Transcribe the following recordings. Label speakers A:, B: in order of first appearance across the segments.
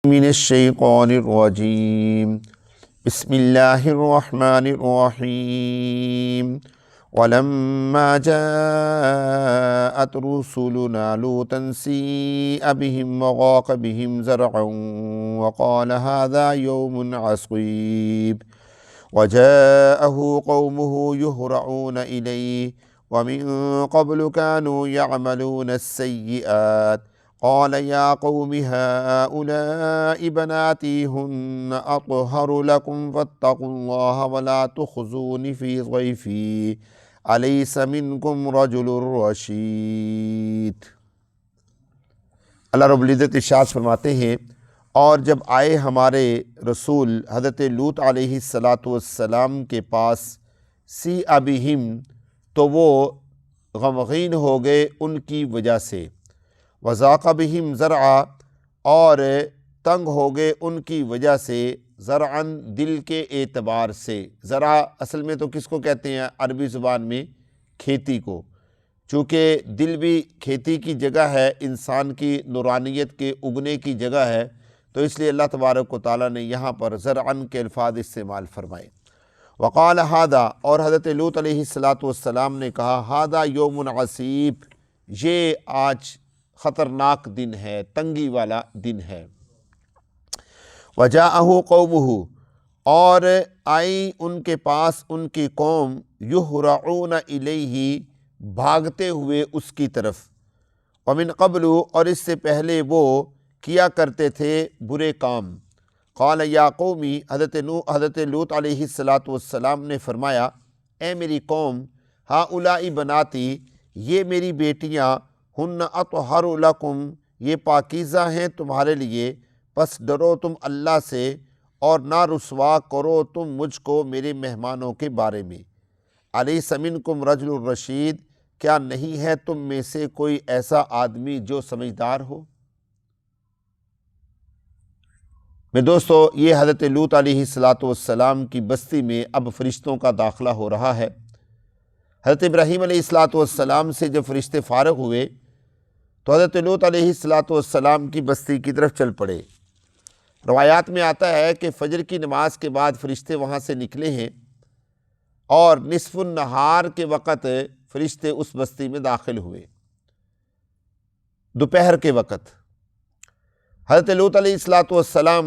A: من الشیطان الرجیم بسم اللہ الرحمن الرحیم ولما جاءت رسلنا لوطا سیء بهم وضاق بهم ذرعا وقال هذا يوم عصیب وجاءه قومه يهرعون إليه ومن قبل كانوا يعملون السيئات قال يا قوم هؤلاء بناتي هن أطهر لكم فاتقوا الله ولا تخزون في ضيفي أليس منكم رجل رشيد۔ اللہ رب العزت ارشاد فرماتے ہیں، اور جب آئے ہمارے رسول حضرت لوط علیہ السلام کے پاس سیء بہم، تو وہ غمگین ہو گئے ان کی وجہ سے، وضاق بہم ذرعا، اور تنگ ہو گئے ان کی وجہ سے، ذرعاً دل کے اعتبار سے۔ ذرع اصل میں تو کس کو کہتے ہیں عربی زبان میں؟ کھیتی کو، چونکہ دل بھی کھیتی کی جگہ ہے، انسان کی نورانیت کے اگنے کی جگہ ہے، تو اس لیے اللہ تبارک و تعالیٰ نے یہاں پر ذرعاً کے الفاظ استعمال فرمائے۔ وقال ھذا، اور حضرت لوط علیہ السلام نے کہا، ھذا یوم عصیب، یہ آج خطرناک دن ہے، تنگی والا دن ہے۔ وجاءہ قومہ، اور آئی ان کے پاس ان کی قوم، یہرعون الیہ، بھاگتے ہوئے اس کی طرف، ومن قبل، اور اس سے پہلے وہ کیا کرتے تھے برے کام۔ قال یا قومی، حضرت لوط علیہ السلام نے فرمایا، اے میری قوم، ہؤلاء بناتی، یہ میری بیٹیاں، ہن اطہر لکم، یہ پاکیزہ ہیں تمہارے لیے، پس ڈرو تم اللہ سے اور نہ رسوا کرو تم مجھ کو میرے مہمانوں کے بارے میں۔ الیس منکم رجل رشید، کیا نہیں ہے تم میں سے کوئی ایسا آدمی جو سمجھدار ہو؟ میں دوستو، یہ حضرت لوط علیہ السلام کی بستی میں اب فرشتوں کا داخلہ ہو رہا ہے۔ حضرت ابراہیم علیہ السلام سے جب فرشتے فارغ ہوئے تو حضرت لوط علیہ السلام کی بستی کی طرف چل پڑے۔ روایات میں آتا ہے کہ فجر کی نماز کے بعد فرشتے وہاں سے نکلے ہیں، اور نصف النہار کے وقت فرشتے اس بستی میں داخل ہوئے، دوپہر کے وقت۔ حضرت لوط علیہ السلام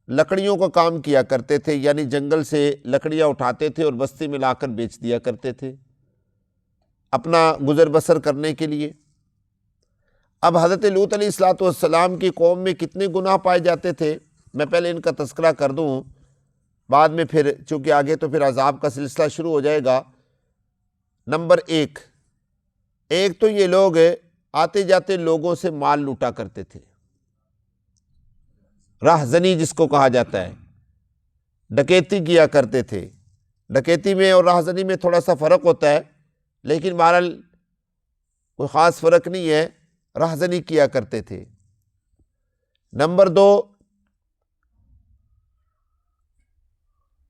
A: لکڑیوں کا کام کیا کرتے تھے، یعنی جنگل سے لکڑیاں اٹھاتے تھے اور بستی میں لا کر بیچ دیا کرتے تھے اپنا گزر بسر کرنے کے لیے۔ اب حضرت لوط علیہ السلام کی قوم میں کتنے گناہ پائے جاتے تھے، میں پہلے ان کا تذکرہ کر دوں، بعد میں پھر چونکہ آگے تو پھر عذاب کا سلسلہ شروع ہو جائے گا۔ نمبر ایک تو یہ لوگ آتے جاتے لوگوں سے مال لوٹا کرتے تھے، راہ زنی جس کو کہا جاتا ہے، ڈکیتی کیا کرتے تھے۔ ڈکیتی میں اور راہ زنی میں تھوڑا سا فرق ہوتا ہے، لیکن بہرحال کوئی خاص فرق نہیں ہے، راہ زنی کیا کرتے تھے۔ نمبر دو،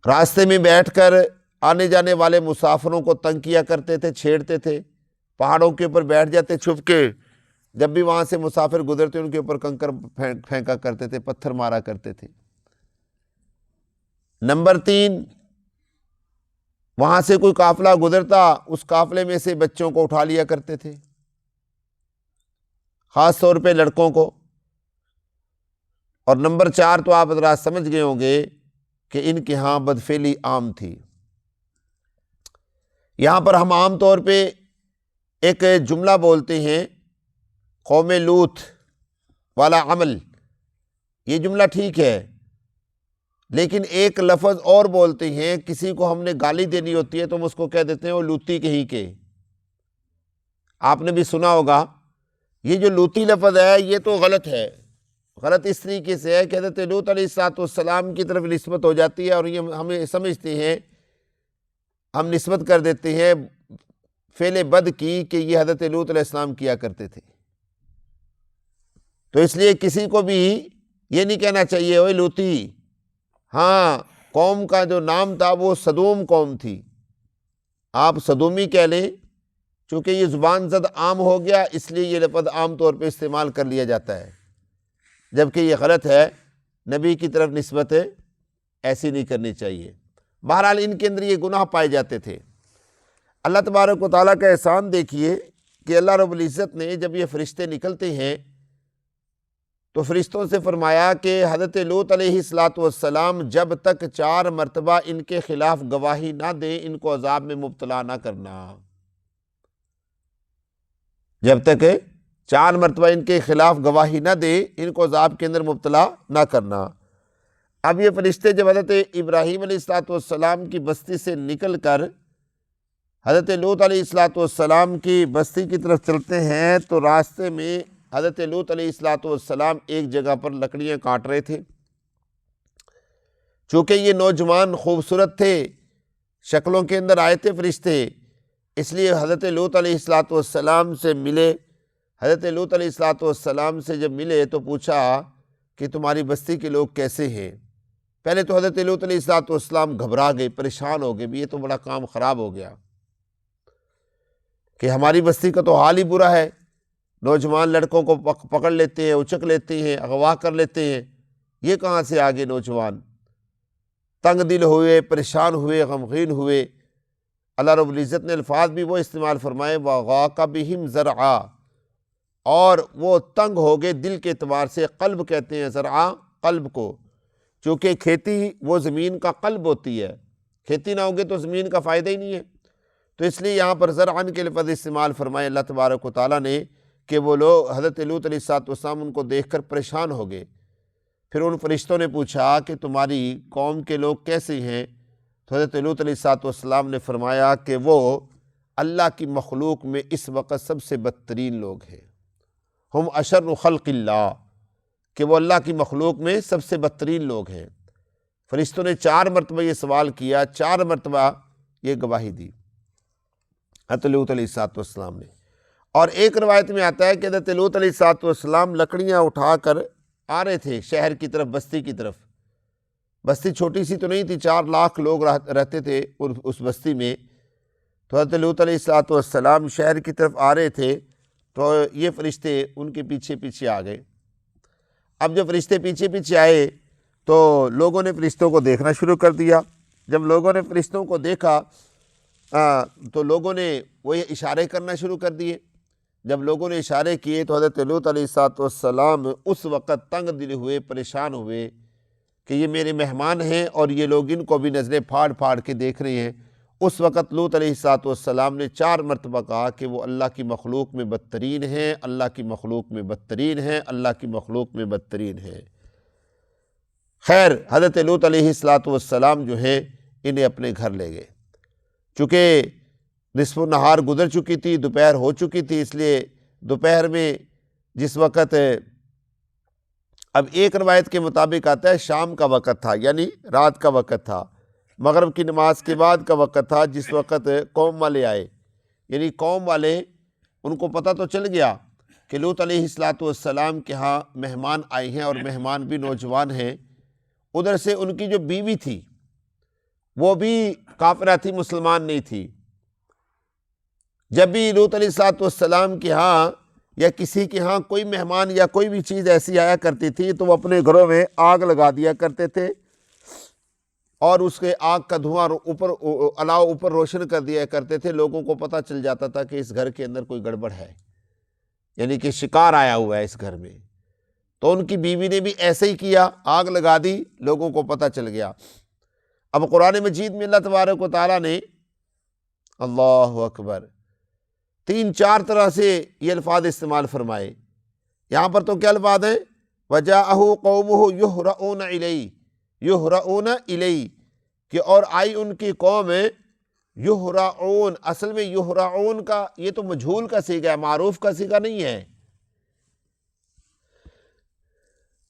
A: راستے میں بیٹھ کر آنے جانے والے مسافروں کو تنگ کیا کرتے تھے، چھیڑتے تھے، پہاڑوں کے اوپر بیٹھ جاتے چھپ کے، جب بھی وہاں سے مسافر گزرتے ان کے اوپر کنکر پھینکا کرتے تھے، پتھر مارا کرتے تھے۔ نمبر تین، وہاں سے کوئی قافلہ گزرتا، اس قافلے میں سے بچوں کو اٹھا لیا کرتے تھے، خاص طور پہ لڑکوں کو۔ اور نمبر چار تو آپ حضرات سمجھ گئے ہوں گے کہ ان کے ہاں بدفعلی عام تھی۔ یہاں پر ہم عام طور پہ ایک جملہ بولتے ہیں، قوم لوط والا عمل، یہ جملہ ٹھیک ہے، لیکن ایک لفظ اور بولتے ہیں، کسی کو ہم نے گالی دینی ہوتی ہے تو ہم اس کو کہہ دیتے ہیں وہ لوتی کہیں کے۔ آپ نے بھی سنا ہوگا، یہ جو لوتی لفظ ہے یہ تو غلط ہے، غلط اس طریقے سے ہے کہ حضرت لوط علیہ السلام کی طرف نسبت ہو جاتی ہے، اور یہ ہمیں سمجھتے ہیں، ہم نسبت کر دیتے ہیں فعل بد کی کہ یہ حضرت لوط علیہ السلام کیا کرتے تھے۔ تو اس لیے کسی کو بھی یہ نہیں کہنا چاہیے اوے لوتی۔ ہاں، قوم کا جو نام تھا وہ سدوم قوم تھی، آپ سدومی کہہ لیں، چونکہ یہ زبان زد عام ہو گیا اس لیے یہ لفظ عام طور پہ استعمال کر لیا جاتا ہے، جبکہ یہ غلط ہے، نبی کی طرف نسبت ایسی نہیں کرنی چاہیے۔ بہرحال ان کے اندر یہ گناہ پائے جاتے تھے۔ اللہ تبارک و تعالیٰ کا احسان دیکھیے کہ اللہ رب العزت نے جب یہ فرشتے نکلتے ہیں تو فرشتوں سے فرمایا کہ حضرت لوط علیہ السلام جب تک 4 مرتبہ ان کے خلاف گواہی نہ دیں ان کو عذاب میں مبتلا نہ کرنا۔ جب تک 4 مرتبہ ان کے خلاف گواہی نہ دے ان کو عذاب کے اندر مبتلا نہ کرنا۔ اب یہ فرشتے جب حضرت ابراہیم علیہ السلام کی بستی سے نکل کر حضرت لوط علیہ السلام کی بستی کی طرف چلتے ہیں تو راستے میں حضرت لوط علیہ السلام ایک جگہ پر لکڑیاں کاٹ رہے تھے۔ چونکہ یہ نوجوان خوبصورت تھے، شکلوں کے اندر آئے تھے فرشتے، اس لیے حضرت لوط علیہ السلام سے ملے۔ حضرت لوط علیہ السلام سے جب ملے تو پوچھا کہ تمہاری بستی کے لوگ کیسے ہیں؟ پہلے تو حضرت لوط علیہ السلام گھبرا گئے، پریشان ہو گئے، یہ تو بڑا کام خراب ہو گیا کہ ہماری بستی کا تو حال ہی برا ہے، نوجوان لڑکوں کو پکڑ لیتے ہیں، اچک لیتے ہیں، اغوا کر لیتے ہیں، یہ کہاں سے آگے نوجوان؟ تنگ دل ہوئے، پریشان ہوئے، غمگین ہوئے۔ اللہ رب العزت نے الفاظ بھی وہ استعمال فرمائے وَضَاقَ بِهِمْ ذَرْعًا، اور وہ تنگ ہو گئے دل کے اعتبار سے۔ قلب کہتے ہیں ذرعا قلب کو، چونکہ کھیتی وہ زمین کا قلب ہوتی ہے، کھیتی نہ ہوگی تو زمین کا فائدہ ہی نہیں ہے، تو اس لیے یہاں پر ذرعن کے لفظ استعمال فرمائے اللہ تبارک و تعالیٰ نے کہ وہ لوگ حضرت لوط علیہ السلام ان کو دیکھ کر پریشان ہو گئے۔ پھر ان فرشتوں نے پوچھا کہ تمہاری قوم کے لوگ کیسے ہیں؟ تو حضرت لوط علیہ السلام نے فرمایا کہ وہ اللہ کی مخلوق میں اس وقت سب سے بدترین لوگ ہیں، ہم اشر خلق اللہ، کہ وہ اللہ کی مخلوق میں سب سے بدترین لوگ ہیں۔ فرشتوں نے 4 مرتبہ یہ سوال کیا، 4 مرتبہ یہ گواہی دی حضرت لوط علیہ السلام نے۔ اور ایک روایت میں آتا ہے کہ حضرت لوط علیہ السلام لکڑیاں اٹھا کر آ رہے تھے شہر کی طرف، بستی کی طرف۔ بستی چھوٹی سی تو نہیں تھی، 4 لاکھ لوگ رہتے تھے اس بستی میں۔ تو حضرت لوط علیہ السلام شہر کی طرف آ رہے تھے تو یہ فرشتے ان کے پیچھے پیچھے آ گئے۔ اب جب فرشتے پیچھے پیچھے آئے تو لوگوں نے فرشتوں کو دیکھنا شروع کر دیا۔ جب لوگوں نے فرشتوں کو دیکھا تو لوگوں نے وہ اشارے کرنا شروع کر دیے۔ جب لوگوں نے اشارے کیے تو حضرت لوط علیہ السلام اس وقت تنگ دل ہوئے، پریشان ہوئے کہ یہ میرے مہمان ہیں اور یہ لوگ ان کو بھی نظریں پھاڑ پھاڑ کے دیکھ رہے ہیں۔ اس وقت لوط علیہ السلام نے 4 مرتبہ کہا کہ وہ اللہ کی مخلوق میں بدترین ہیں، اللہ کی مخلوق میں بدترین ہیں، اللہ کی مخلوق میں بدترین ہیں۔ خیر حضرت لوط علیہ السلام جو ہیں انہیں اپنے گھر لے گئے۔ چونکہ نصف النہار گزر چکی تھی، دوپہر ہو چکی تھی، اس لیے دوپہر میں جس وقت، اب ایک روایت کے مطابق آتا ہے شام کا وقت تھا، یعنی رات کا وقت تھا، مغرب کی نماز کے بعد کا وقت تھا، جس وقت قوم والے آئے، یعنی قوم والے ان کو پتہ تو چل گیا کہ لوط علیہ السلام کے ہاں مہمان آئے ہیں اور مہمان بھی نوجوان ہیں۔ ادھر سے ان کی جو بیوی تھی وہ بھی کافرہ تھی، مسلمان نہیں تھی۔ جب بھی لوط علیہ السلام کے ہاں یا کسی کے ہاں کوئی مہمان یا کوئی بھی چیز ایسی آیا کرتی تھی تو وہ اپنے گھروں میں آگ لگا دیا کرتے تھے اور اس کے آگ کا دھواں اوپر روشن کر دیا کرتے تھے۔ لوگوں کو پتہ چل جاتا تھا کہ اس گھر کے اندر کوئی گڑبڑ ہے، یعنی کہ شکار آیا ہوا ہے اس گھر میں۔ تو ان کی بیوی نے بھی ایسے ہی کیا، آگ لگا دی، لوگوں کو پتہ چل گیا۔ اب قرآن مجید میں اللہ تبارک و تعالیٰ نے اللہ اکبر 3-4 طرح سے یہ الفاظ استعمال فرمائے۔ یہاں پر تو کیا الفاظ ہیں؟ وَجَاءَهُ قَوْمُهُ يُهْرَعُونَ إِلَيْهِ، کہ اور آئی ان کی قوم یہرعون، اصل میں یہرعون کا یہ تو مجہول کا صیغہ ہے، معروف کا صیغہ نہیں ہے،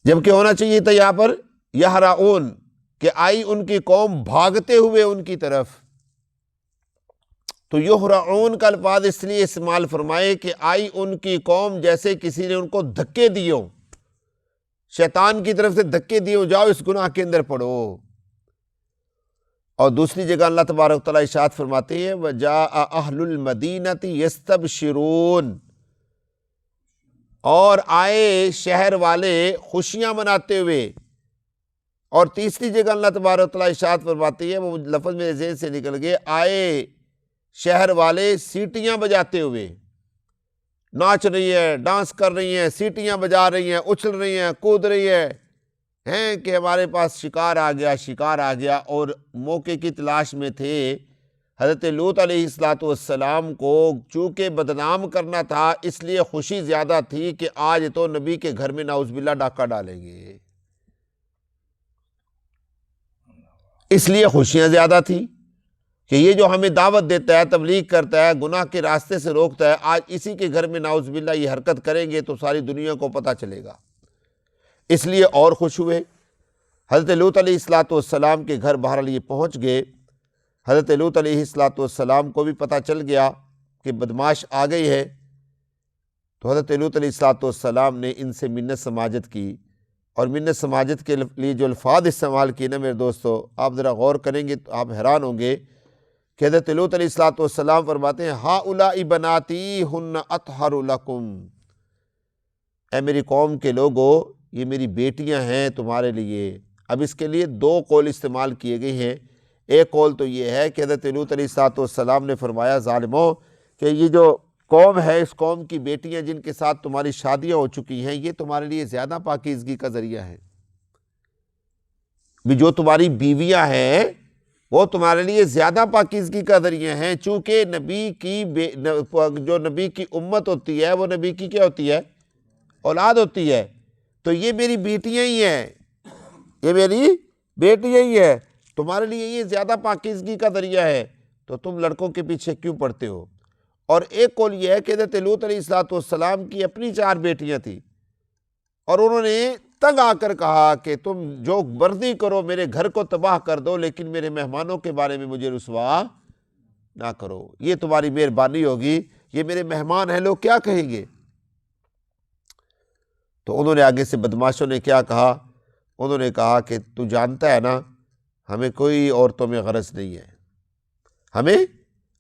A: جبکہ ہونا چاہیے تھا یہاں پر یہرعون، کہ آئی ان کی قوم بھاگتے ہوئے ان کی طرف۔ تو یہرعون کا الفاظ اس لیے استعمال فرمائے کہ آئی ان کی قوم جیسے کسی نے ان کو دھکے دیے ہوں، شیطان کی طرف سے دھکے دیے ہوں، جاؤ اس گناہ کے اندر پڑو۔ اور دوسری جگہ اللہ تبارک و تعالیٰ ارشاد فرماتے ہیں وَجَاءَ أَهْلُ الْمَدِينَةِ يَسْتَبْشِرُونَ، اور آئے شہر والے خوشیاں مناتے ہوئے۔ اور تیسری جگہ اللہ تبارک و تعالیٰ ارشاد فرماتی ہے، وہ لفظ میرے ذہن سے نکل گئے، آئے شہر والے سیٹیاں بجاتے ہوئے، ناچ رہی ہے، ڈانس کر رہی ہیں، سیٹیاں بجا رہی ہیں، اچھل رہی ہیں، کود رہی ہیں کہ ہمارے پاس شکار آ گیا، شکار آ گیا۔ اور موقع کی تلاش میں تھے۔ حضرت لوط علیہ السلام کو چونکہ بدنام کرنا تھا، اس لیے خوشی زیادہ تھی کہ آج تو نبی کے گھر میں نعوذ باللہ ڈاکہ ڈالیں گے، اس لیے خوشیاں زیادہ تھی کہ یہ جو ہمیں دعوت دیتا ہے، تبلیغ کرتا ہے، گناہ کے راستے سے روکتا ہے، آج اسی کے گھر میں نعوذ باللہ یہ حرکت کریں گے تو ساری دنیا کو پتہ چلے گا، اس لیے اور خوش ہوئے۔ حضرت لوط علیہ السلام کے گھر بہرحال یہ پہنچ گئے۔ حضرت لوط علیہ السلام کو بھی پتہ چل گیا کہ بدماش آ گئی ہے، تو حضرت لوط علیہ السلام نے ان سے منت سماجت کی۔ اور منت سماجت کے لیے جو الفاظ استعمال کیے نا میرے دوستو، آپ ذرا غور کریں گے تو آپ حیران ہوں گے کہ حضرت لوط علیہ السلام فرماتے ہیں، ہؤلاء بناتی ہن اطہر لکم، اے میری قوم کے لوگو، یہ میری بیٹیاں ہیں تمہارے لیے۔ اب اس کے لیے دو قول استعمال کیے گئے ہیں۔ ایک قول تو یہ ہے کہ حضرت لوط علیہ السلام نے فرمایا، ظالموں، کہ یہ جو قوم ہے، اس قوم کی بیٹیاں جن کے ساتھ تمہاری شادیاں ہو چکی ہیں، یہ تمہارے لیے زیادہ پاکیزگی کا ذریعہ ہے۔ بھی جو تمہاری بیویاں ہیں وہ تمہارے لیے زیادہ پاکیزگی کا ذریعہ ہیں، چونکہ نبی کی جو نبی کی امت ہوتی ہے وہ نبی کی کیا ہوتی ہے؟ اولاد ہوتی ہے۔ تو یہ میری بیٹیاں ہی ہیں، یہ میری بیٹیاں ہی ہیں، تمہارے لیے یہ زیادہ پاکیزگی کا ذریعہ ہے، تو تم لڑکوں کے پیچھے کیوں پڑتے ہو؟ اور ایک قول یہ ہے کہ حضرت لوط علیہ السلام کی اپنی 4 بیٹیاں تھیں، اور انہوں نے تنگ آ کر کہا کہ تم جو مرضی کرو، میرے گھر کو تباہ کر دو، لیکن میرے مہمانوں کے بارے میں مجھے رسوا نہ کرو، یہ تمہاری مہربانی ہوگی، یہ میرے مہمان ہیں، لوگ کیا کہیں گے؟ تو انہوں نے آگے سے بدماشوں نے کیا کہا؟ انہوں نے کہا کہ تو جانتا ہے نا، ہمیں کوئی عورتوں میں غرض نہیں ہے، ہمیں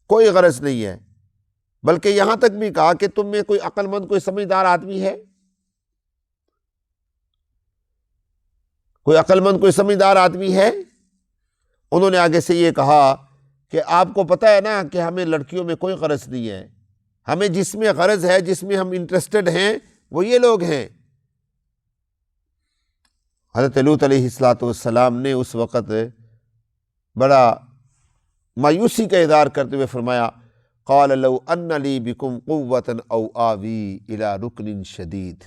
A: کوئی غرض نہیں ہے، بلکہ یہاں تک بھی کہا کہ تم میں کوئی عقل مند، کوئی سمجھدار آدمی ہے، کوئی عقل مند، کوئی سمجھدار آدمی ہے؟ انہوں نے آگے سے یہ کہا کہ آپ کو پتہ ہے نا کہ ہمیں لڑکیوں میں کوئی غرض نہیں ہے، ہمیں جس میں غرض ہے، جس میں ہم انٹرسٹڈ ہیں، وہ یہ لوگ ہیں۔ حضرت لوط علیہ السلام نے اس وقت بڑا مایوسی کا اظہار کرتے ہوئے فرمایا، قال لو ان لی بکم قوۃ او آوی الی رکن شدید،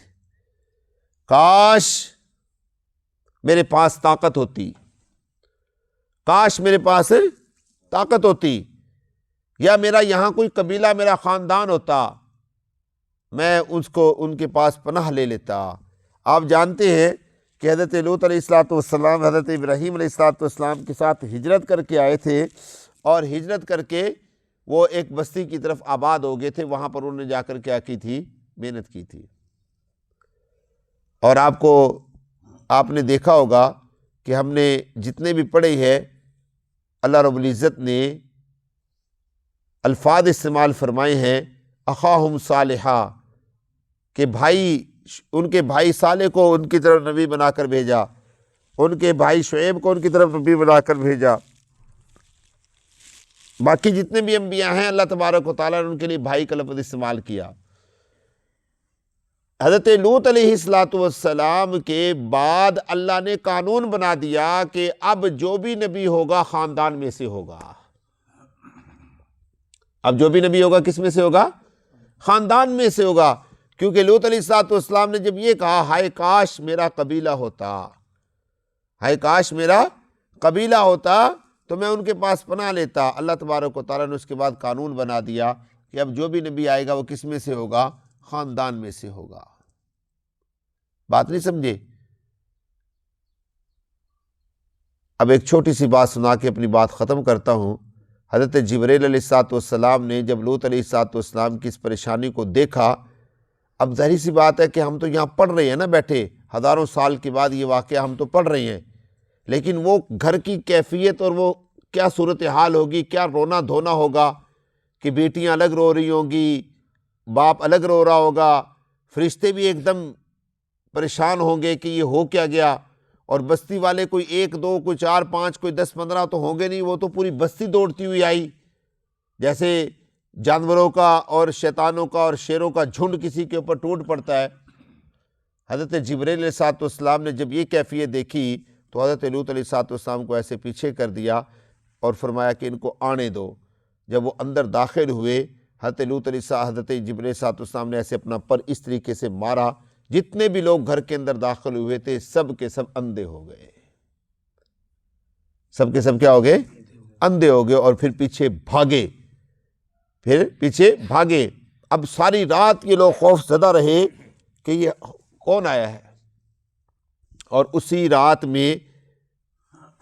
A: کاش میرے پاس طاقت ہوتی، کاش میرے پاس طاقت ہوتی، یا میرا یہاں کوئی قبیلہ، میرا خاندان ہوتا، میں اس کو ان کے پاس پناہ لے لیتا۔ آپ جانتے ہیں کہ حضرت لوط علیہ السلام حضرت ابراہیم علیہ السلام کے ساتھ ہجرت کر کے آئے تھے، اور ہجرت کر کے وہ ایک بستی کی طرف آباد ہو گئے تھے، وہاں پر انہوں نے جا کر کیا کی تھی؟ محنت کی تھی۔ اور آپ نے دیکھا ہوگا کہ ہم نے جتنے بھی پڑھے ہیں، اللہ رب العزت نے الفاظ استعمال فرمائے ہیں، اخاہم صالحا، کہ ان کے بھائی صالح کو ان کی طرف نبی بنا کر بھیجا، ان کے بھائی شعیب کو ان کی طرف نبی بنا کر بھیجا۔ باقی جتنے بھی انبیاء ہیں، اللہ تبارک و تعالیٰ نے ان کے لیے بھائی کا لفظ استعمال کیا۔ حضرت لوط علیہ السلام کے بعد اللہ نے قانون بنا دیا کہ اب جو بھی نبی ہوگا خاندان میں سے ہوگا۔ اب جو بھی نبی ہوگا کس میں سے ہوگا؟ خاندان میں سے ہوگا، کیونکہ لوط علیہ السلام نے جب یہ کہا، ہائے کاش میرا قبیلہ ہوتا، ہائے کاش میرا قبیلہ ہوتا تو میں ان کے پاس پناہ لیتا۔ اللہ تبارک و تعالیٰ نے اس کے بعد قانون بنا دیا کہ اب جو بھی نبی آئے گا وہ کس میں سے ہوگا؟ خاندان میں سے ہوگا۔ بات نہیں سمجھے؟ اب ایک چھوٹی سی بات سنا کے اپنی بات ختم کرتا ہوں۔ حضرت جبرائیل علیہ السلام نے جب لوط علیہ السلام کی اس پریشانی کو دیکھا، اب ظاہر سی بات ہے کہ ہم تو یہاں پڑھ رہے ہیں نا بیٹھے، ہزاروں سال کے بعد یہ واقعہ ہم تو پڑھ رہے ہیں، لیکن وہ گھر کی کیفیت اور وہ کیا صورتحال ہوگی، کیا رونا دھونا ہوگا کہ بیٹیاں الگ رو رہی ہوں گی، باپ الگ رو رہا ہوگا، فرشتے بھی ایک دم پریشان ہوں گے کہ یہ ہو کیا گیا، اور بستی والے کوئی 1 2 کوئی 4 5 کوئی 10 15 تو ہوں گے نہیں، وہ تو پوری بستی دوڑتی ہوئی آئی، جیسے جانوروں کا اور شیطانوں کا اور شیروں کا جھنڈ کسی کے اوپر ٹوٹ پڑتا ہے۔ حضرت جبرائیل علیہ السلام نے جب یہ کیفیت دیکھی تو حضرت لوط علیہ السلام کو ایسے پیچھے کر دیا اور فرمایا کہ ان کو آنے دو۔ جب وہ اندر داخل ہوئے، حضرت جبرائیل علیہ السلام نے ایسے اپنا پر اس طریقے سے مارا، جتنے بھی لوگ گھر کے اندر داخل ہوئے تھے سب کے سب اندھے ہو گئے، سب کے سب کیا ہو گئے؟ اندھے ہو گئے، اور پھر پیچھے بھاگے۔ اب ساری رات یہ لوگ خوف زدہ رہے کہ یہ کون آیا ہے، اور اسی رات میں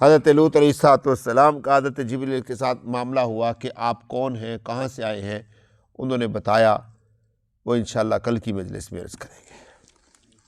A: حضرت لوط علیہ السلام کا حضرت جبرائیل کے ساتھ معاملہ ہوا کہ آپ کون ہیں، کہاں سے آئے ہیں، انہوں نے بتایا۔ وہ انشاءاللہ کل کی مجلس میں عرض کریں گے۔